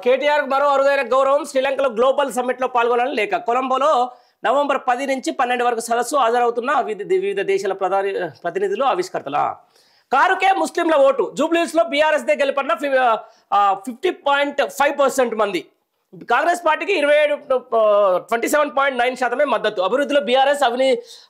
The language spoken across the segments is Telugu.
కేటీఆర్ మరో అరుదైన గౌరవం శ్రీలంకలో గ్లోబల్ సమ్మిట్ లో పాల్గొనాలని లేక కొలంబోలో నవంబర్ 10 నుంచి 12 వరకు సదస్సు హాజరవుతున్న వివిధ దేశాల ప్రతినిధులు ఆవిష్కర్తల కారుకే ముస్లింల ఓటు జూబ్లీహిల్స్ లో బీఆర్ఎస్ దే గెలుపన్న 50.5% మంది కాంగ్రెస్ పార్టీకి 27.9% మద్దతు అభివృద్ధిలో బీఆర్ఎస్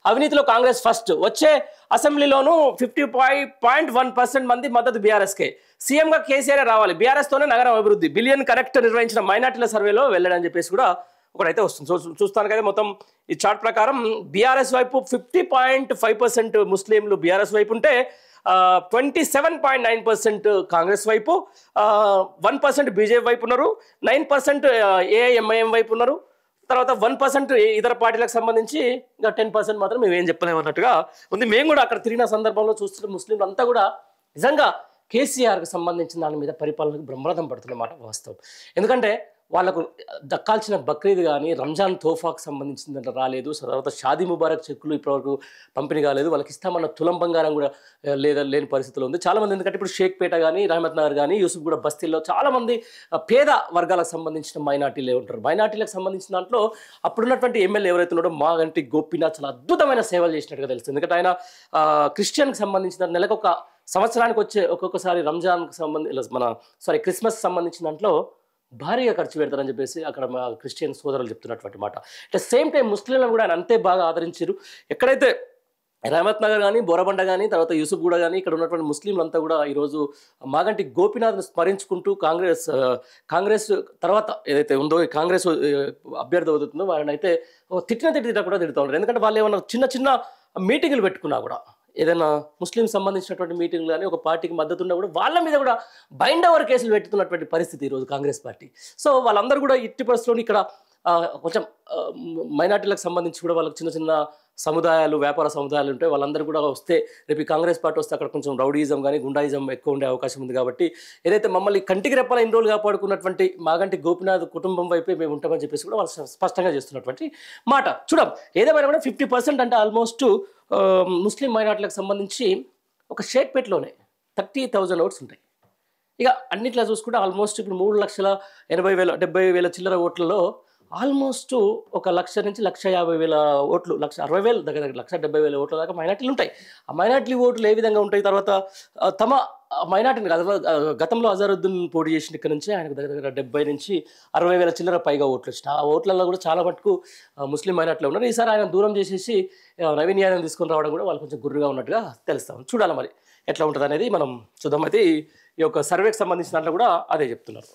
అవినీతిలో కాంగ్రెస్ ఫస్ట్ వచ్చే అసెంబ్లీలోనూ 50.1% మంది మద్దతు బీఆర్ఎస్కే సీఎంగా కేసీఆర్ రావాలి బీఆర్ఎస్ తోనే నగరం అభివృద్ధి బిలియన్ కనెక్ట్ నిర్వహించిన మైనార్టీల సర్వేలో వెళ్ళడని చెప్పేసి కూడా ఒకటైతే వస్తుంది చూస్తాను కదా మొత్తం ఈ చార్ట్ ప్రకారం బీఆర్ఎస్ వైపు 50.5% ముస్లింలు బీఆర్ఎస్ వైపు ఉంటే 27.9% కాంగ్రెస్ వైపు 1% బీజేపీ వైపు ఉన్నారు 9% ఏఐఎంఐఎం వైపు ఉన్నారు తర్వాత 1% ఇతర పార్టీలకు సంబంధించి ఇంకా 10% మాత్రం మేము ఏం చెప్పలేము అన్నట్టుగా ఉంది మేము కూడా అక్కడ తిరిగిన సందర్భంలో చూస్తున్న ముస్లింలు అంతా కూడా నిజంగా కేసీఆర్కి సంబంధించిన దాని మీద పరిపాలనకు బ్రహ్మరథం పడుతున్నమాట వాస్తవం ఎందుకంటే వాళ్ళకు దక్కాల్సిన బక్రీద్ కానీ రంజాన్ తోఫాకు సంబంధించిందంటే రాలేదు తర్వాత షాదీ ముబారక్ చెక్కులు ఇప్పటివరకు పంపిణీ కాలేదు వాళ్ళకి ఇస్తామన్న తులం బంగారం కూడా లేని పరిస్థితులు ఉంది చాలామంది ఎందుకంటే ఇప్పుడు షేక్పేట కానీ రహమత్ నగర్ కానీ యూసుఫ్ కూడా బస్తీల్లో చాలామంది పేద వర్గాలకు సంబంధించిన మైనార్టీలే ఉంటారు మైనార్టీలకు సంబంధించిన దాంట్లో అప్పుడున్నటువంటి ఎమ్మెల్యే ఎవరైతే ఉన్నాడో మాగంటి గోపీనాథ్ చాలా అద్భుతమైన సేవలు చేసినట్టుగా తెలుస్తుంది ఎందుకంటే ఆయన క్రిస్టియన్కి సంబంధించిన నెలకు ఒక సంవత్సరానికి వచ్చే ఒక్కొక్కసారి రంజాన్కి సంబంధించి క్రిస్మస్ సంబంధించిన దాంట్లో భారీగా ఖర్చు పెడతారని చెప్పేసి అక్కడ మా క్రిస్టియన్ సోదరులు చెప్తున్నటువంటి మాట అట్ సేమ్ టైం ముస్లింలను కూడా ఆయన అంతే బాగా ఆదరించారు ఎక్కడైతే రహమత్ నగర్ కానీ బోరబండ కానీ తర్వాత యూసుఫ్ కూడా కానీ ఇక్కడ ఉన్నటువంటి ముస్లింలంతా కూడా ఈరోజు మాగంటి గోపీనాథ్ను స్మరించుకుంటూ కాంగ్రెస్ తర్వాత ఏదైతే ఉందో కాంగ్రెస్ అభ్యర్థి అవుతుందో వారిని అయితే తిట్టిన కూడా తిడుతూ ఉంటారు ఎందుకంటే వాళ్ళు ఏమన్నా చిన్న మీటింగులు పెట్టుకున్నా కూడా ఏదైనా ముస్లిం సంబంధించినటువంటి మీటింగ్లు కానీ ఒక పార్టీకి మద్దతు ఉన్నా కూడా వాళ్ళ మీద కూడా బైండ్ ఓవర్ కేసులు పెట్టుతున్నటువంటి పరిస్థితి ఈరోజు కాంగ్రెస్ పార్టీ సో వాళ్ళందరూ కూడా ఇట్టి పరిస్థితుల్లో ఇక్కడ కొంచెం మైనార్టీలకు సంబంధించి కూడా వాళ్ళకి చిన్న సముదాయాలు వ్యాపార సముదాయాలు ఉంటాయి వాళ్ళందరూ కూడా వస్తే రేపు కాంగ్రెస్ పార్టీ వస్తే అక్కడ కొంచెం రౌడీయిజం కానీ గుండాయిజం ఎక్కువ ఉండే అవకాశం ఉంది కాబట్టి ఏదైతే మమ్మల్ని కంటికి రెప్పల ఇన్ని రోజులు కాపాడుకున్నటువంటి మాగంటి గోపీనాథ్ కుటుంబం వైపే మేము ఉంటామని చెప్పేసి కూడా వాళ్ళు స్పష్టంగా చేస్తున్నటువంటి మాట చూడం ఏదేమైనా కూడా 50% అంటే ఆల్మోస్ట్ ముస్లిం మైనార్టీలకు సంబంధించి ఒక షేక్పేటలోనే 30,000 ఓట్స్ ఉంటాయి ఇక అన్నిట్లా చూసుకుంటే ఆల్మోస్ట్ ఇప్పుడు 3,80,000 చిల్లర ఓట్లలో ఆల్మోస్ట్ 1,00,000 నుంచి 1,50,000 ఓట్లు 1,60,000 దగ్గర 1,70,000 ఓట్ల దాకా మైనార్టీలు ఉంటాయి ఆ మైనార్టీ ఓట్లు ఏ విధంగా ఉంటాయి తర్వాత తమ మైనార్టీని గతంలో అజరుద్దీన్ పోటీ చేసిన ఇక్కడ నుంచి ఆయనకు దగ్గర 70,000 నుంచి 60,000 చిల్లర పైగా ఓట్లు వచ్చినాయి ఆ ఓట్లలో కూడా చాలా మటుకు ముస్లిం మైనార్టీలో ఉన్నారు ఈసారి ఆయన దూరం చేసేసి నవీన్యాయం తీసుకొని రావడం కూడా వాళ్ళు కొంచెం గుర్రుగా ఉన్నట్టుగా తెలుస్తాం చూడాలి మరి ఎట్లా ఉంటుంది అనేది మనం చూద్దాం అయితే ఈ యొక్క సర్వేకి సంబంధించిన దాంట్లో కూడా అదే చెప్తున్నారు